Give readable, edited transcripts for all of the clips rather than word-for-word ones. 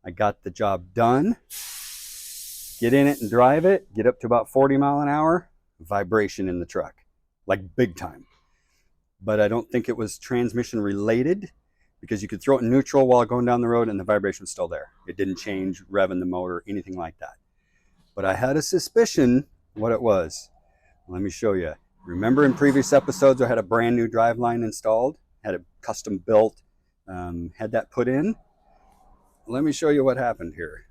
I got the job done. Get in it and drive it, get up to about 40 mile an hour, vibration in the truck, like big time. But I don't think it was transmission related, because you could throw it in neutral while going down the road and the vibration was still there. It didn't change revving the motor, anything like that. But I had a suspicion what it was. Let me show you. Remember in previous episodes I had a brand new Driveline installed, had it custom built, had that put in. Let me show you what happened here.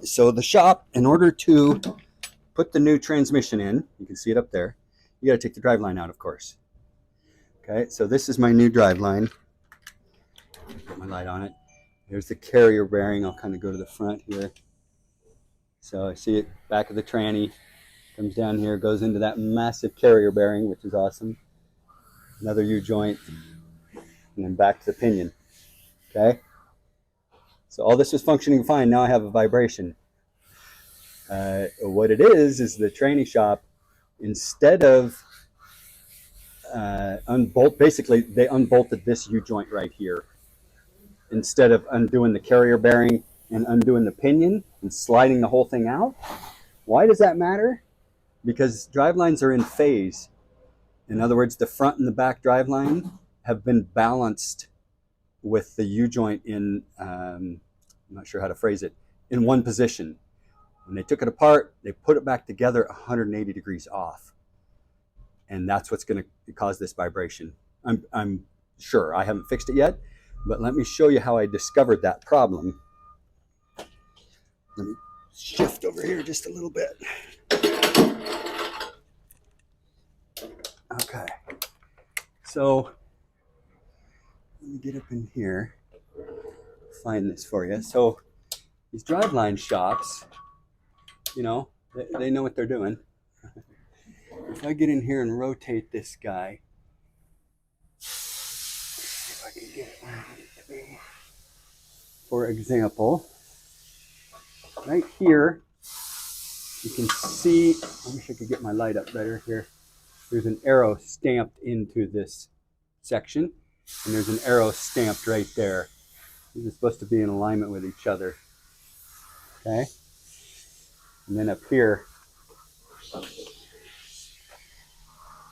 So the shop, in order to put the new transmission in, you can see it up there, you got to take the driveline out, of course. Okay, so this is my new driveline. Put my light on it. There's the carrier bearing. I'll kind of go to the front here. So I see it back of the tranny, comes down here, goes into that massive carrier bearing, which is awesome. Another U-joint, and then back to the pinion. Okay, so all this is functioning fine. Now I have a vibration. What it is the tranny shop, instead of basically they unbolted this U-joint right here. Instead of undoing the carrier bearing and undoing the pinion and sliding the whole thing out. Why does that matter? Because drivelines are in phase. In other words, the front and the back driveline have been balanced with the U-joint in, I'm not sure how to phrase it, in one position. When they took it apart, they put it back together 180 degrees off. And that's what's going to cause this vibration. I'm sure. I haven't fixed it yet, but let me show you how I discovered that problem. Let me shift over here just a little bit. Okay. So let me get up in here, find this for you. So these driveline shops, you know, they know what they're doing. If I get in here and rotate this guy, see if I can get it where I need it to be. For example, right here, you can see, I wish I could get my light up better here. There's an arrow stamped into this section, and there's an arrow stamped right there. These are supposed to be in alignment with each other. Okay? And then up here,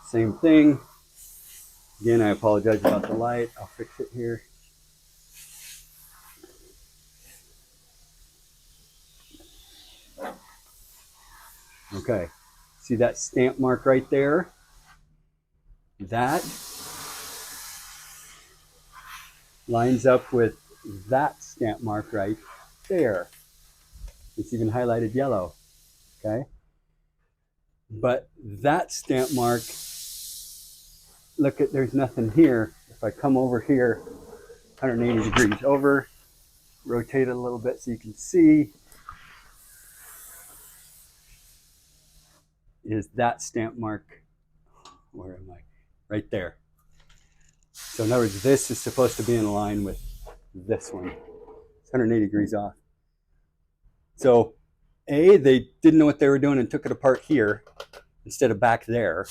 same thing. Again, I apologize about the light. I'll fix it here. Okay, see that stamp mark right there? That lines up with that stamp mark right there. It's even highlighted yellow, okay? But that stamp mark, look at, there's nothing here. If I come over here, 180 degrees over, rotate it a little bit so you can see, is that stamp mark, where am I? Right there. So in other words, this is supposed to be in line with this one. It's 180 degrees off. So A, they didn't know what they were doing and took it apart here instead of back there,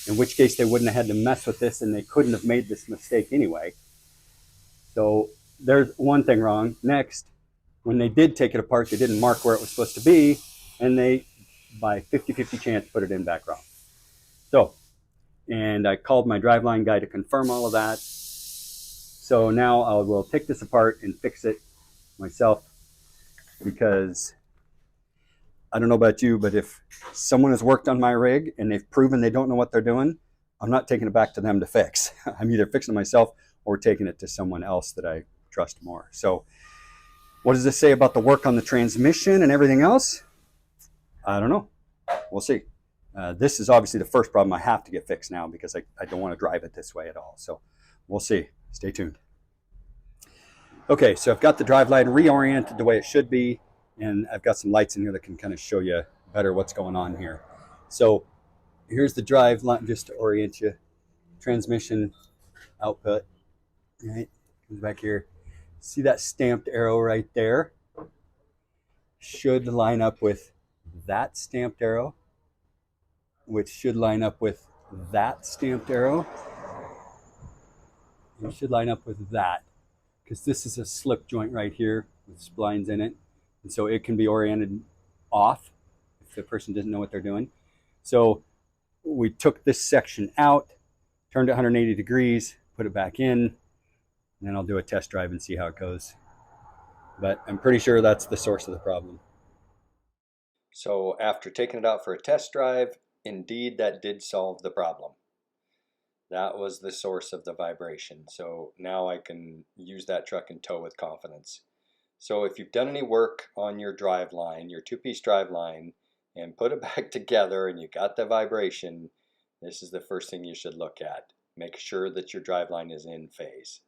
in which case they wouldn't have had to mess with this and they couldn't have made this mistake anyway. So there's one thing wrong. Next, when they did take it apart, they didn't mark where it was supposed to be, and they, by 50-50 chance, put it in back wrong. So, and I called my driveline guy to confirm all of that. So now I will take this apart and fix it myself, because I don't know about you, but if someone has worked on my rig and they've proven they don't know what they're doing, I'm not taking it back to them to fix. I'm either fixing it myself or taking it to someone else that I trust more. So what does this say about the work on the transmission and everything else? I don't know. We'll see. This is obviously the first problem I have to get fixed now, because I don't want to drive it this way at all. So we'll see. Stay tuned. Okay, so I've got the driveline reoriented the way it should be, and I've got some lights in here that can kind of show you better what's going on here. So here's the driveline, just to orient you. Transmission output, right? Comes back here. See that stamped arrow right there? Should line up with that stamped arrow, which should line up with that stamped arrow. It should line up with that, because this is a slip joint right here with splines in it, and so it can be oriented off if the person doesn't know what they're doing. So we took this section out, turned it 180 degrees, put it back in, and then I'll do a test drive and see how it goes. But I'm pretty sure that's the source of the problem. So after taking it out for a test drive, indeed that did solve the problem. That was the source of the vibration. So now I can use that truck in tow with confidence. So if you've done any work on your drive line, your two-piece drive line, and put it back together and you got the vibration, this is the first thing you should look at. Make sure that your drive line is in phase.